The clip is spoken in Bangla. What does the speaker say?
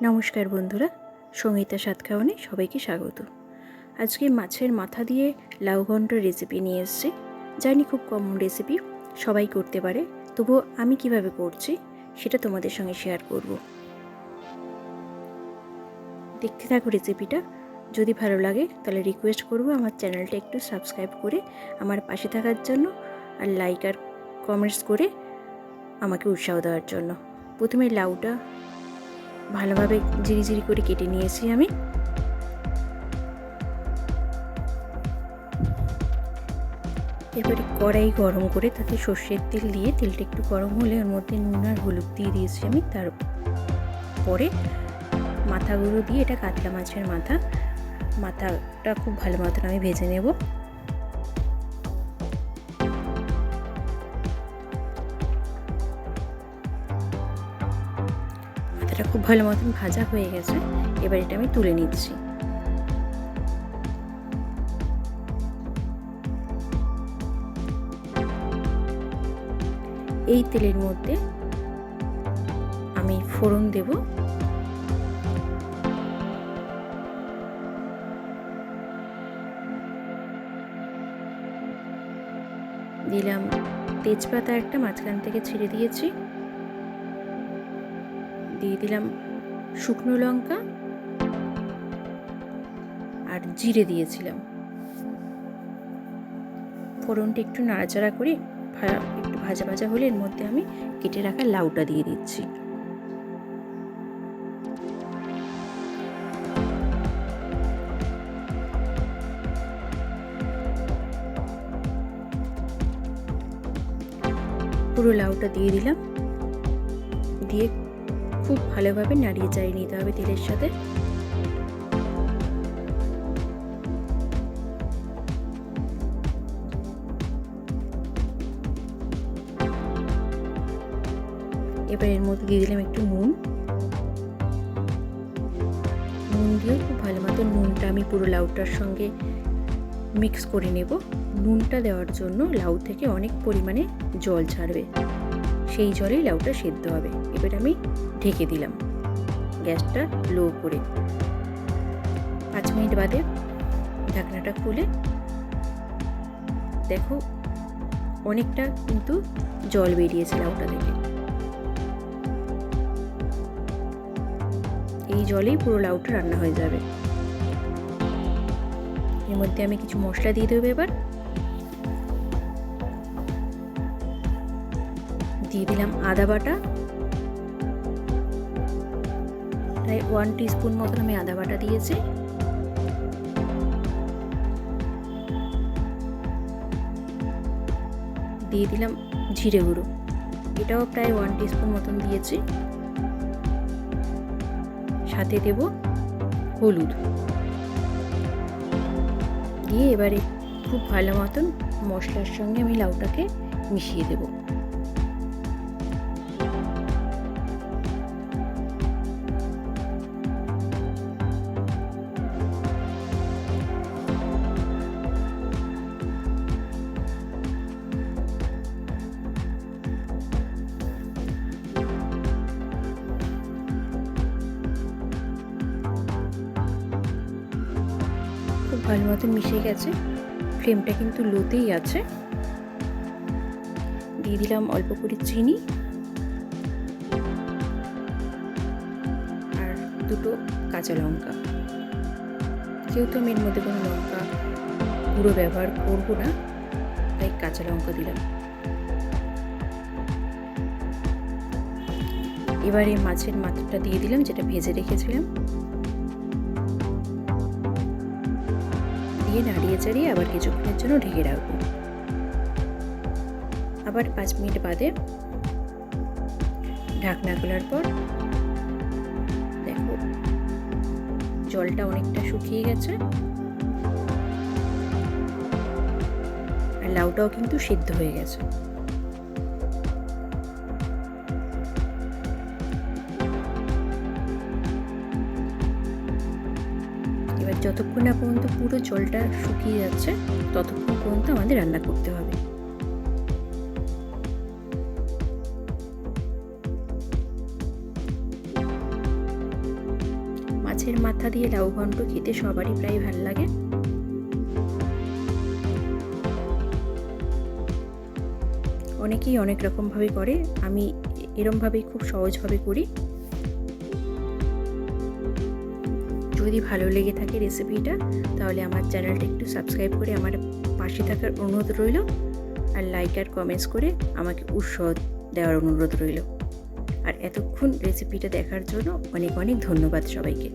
নমস্কার বন্ধুরা, সঙ্গীতা সাতখাওয়ানে সবাইকে স্বাগত। আজকে মাছের মাথা দিয়ে লাউ ঘন্ট রেসিপি নিয়ে এসেছি। জানি খুব কমন রেসিপি, সবাই করতে পারে, তবুও আমি কিভাবে করছি সেটা তোমাদের সঙ্গে শেয়ার করব। দেখতে থাকো রেসিপিটা। যদি ভালো লাগে তাহলে রিকোয়েস্ট করব আমার চ্যানেলটা একটু সাবস্ক্রাইব করে আমার পাশে থাকার জন্য, আর লাইক আর কমেন্টস করে আমাকে উৎসাহ দেওয়ার জন্য। প্রথমে লাউটা ভালোভাবে জিরি করে কেটে নিয়েছি আমি। এবারে কড়াই গরম করে তাতে সর্ষের তেল দিয়ে, তেলটা একটু গরম হলে ওর মধ্যে নুন আর হলুদ দিয়ে দিয়েছি আমি। তারপরে মাথাগুলো দিয়ে, এটা কাতলা মাছের মাথাটা খুব ভালো মতন আমি ভেজে নেব। মাথাটা খুব ভালো মতন ভাজা হয়ে গেছে, এবার এটা আমি তুলে নিচ্ছি। এই তেলের মধ্যে আমি ফোড়ন দেব। দিলাম তেজপাতা একটা মাঝখান থেকে ছিঁড়ে দিয়েছি, দিয়ে দিলাম শুকনো লঙ্কা আর জিরে দিয়েছিলাম। ফোড়নটা একটু নাড়াচাড়া করে একটু ভাজা ভাজা হলে এর মধ্যে আমি কেটে রাখা লাউটা দিয়ে দিচ্ছি। পুরো লাউটা দিয়ে দিলাম, দিয়ে খুব ভালোভাবে নাড়িয়ে চাড়িয়ে নিতে হবে তেলের সাথে। এবার এর মধ্যে দিয়ে দিলাম একটু নুন দিয়ে খুব ভালো মতো নুনটা আমি পুরো লাউটার সঙ্গে মিক্স করে নেব। নুনটা দেওয়ার জন্য লাউ থেকে অনেক পরিমাণে জল ছাড়বে, সেই জলেই লাউটা সেদ্ধ হবে। এবার আমি ঢেকে দিলাম গ্যাসটা লো করে। 5 মিনিট বাদে ঢাকনাটা খুলে দেখো অনেকটা কিন্তু জল বেরিয়েছে লাউটা থেকে। এই জলেই পুরো লাউটা রান্না হয়ে যাবে। এর মধ্যে আমি কিছু মশলা দিয়ে দেবো। এবার দিয়ে দিলাম আদা বাটা, প্রায় 1 টিস্পুন মতন আমি আদা বাটা দিয়েছি। দিয়ে দিলাম জিরে গুঁড়ো, এটাও প্রায় 1 টিস্পুন মতন দিয়েছি। সাথে দেব হলুদ দিয়ে এবারে খুব ভালো মতন মশলার সঙ্গে আমি লাউটাকে মিশিয়ে দেব। খুব ভালো মতন মিশে গেছে, ফ্লেমটা কিন্তু লোতেই আছে। দিয়ে দিলাম অল্প করে চিনি আর 2টো কাঁচা লঙ্কা। যেহেতু আমি এর মধ্যে কোনো লঙ্কা গুঁড়ো ব্যবহার করব না, তাই কাঁচা লঙ্কা দিলাম। এবারে মাছের মাথাটা দিয়ে দিলাম, যেটা ভেজে রেখেছিলাম। দিয়ে নাড়িয়ে চাড়িয়ে আবার কিছুক্ষণের জন্য ঢেকে রাখবো। আবার 5 মিনিট বাদে ঢাকনা খোলার পর দেখো জলটা অনেকটা শুকিয়ে গেছে, আর লাউটাও কিন্তু সিদ্ধ হয়ে গেছে। এবার যতক্ষণ না পর্যন্ত পুরো জলটা শুকিয়ে যাচ্ছে ততক্ষণ পর্যন্ত আমাদের রান্না করতে হবে। মাছের মাথা দিয়ে লাউ ঘন্ট খেতে সবারই প্রায় ভালো লাগে। অনেকেই অনেক রকমভাবে করে, আমি এরমভাবেই খুব সহজভাবে করি। যদি ভালো লেগে থাকে রেসিপিটা, তাহলে আমার চ্যানেলটা একটু সাবস্ক্রাইব করে আমার পাশে থাকার অনুরোধ রইল, আর লাইক আর কমেন্টস করে আমাকে উৎসাহ দেওয়ার অনুরোধ রইল। আর এতক্ষণ রেসিপিটা দেখার জন্য অনেক অনেক ধন্যবাদ সবাইকে।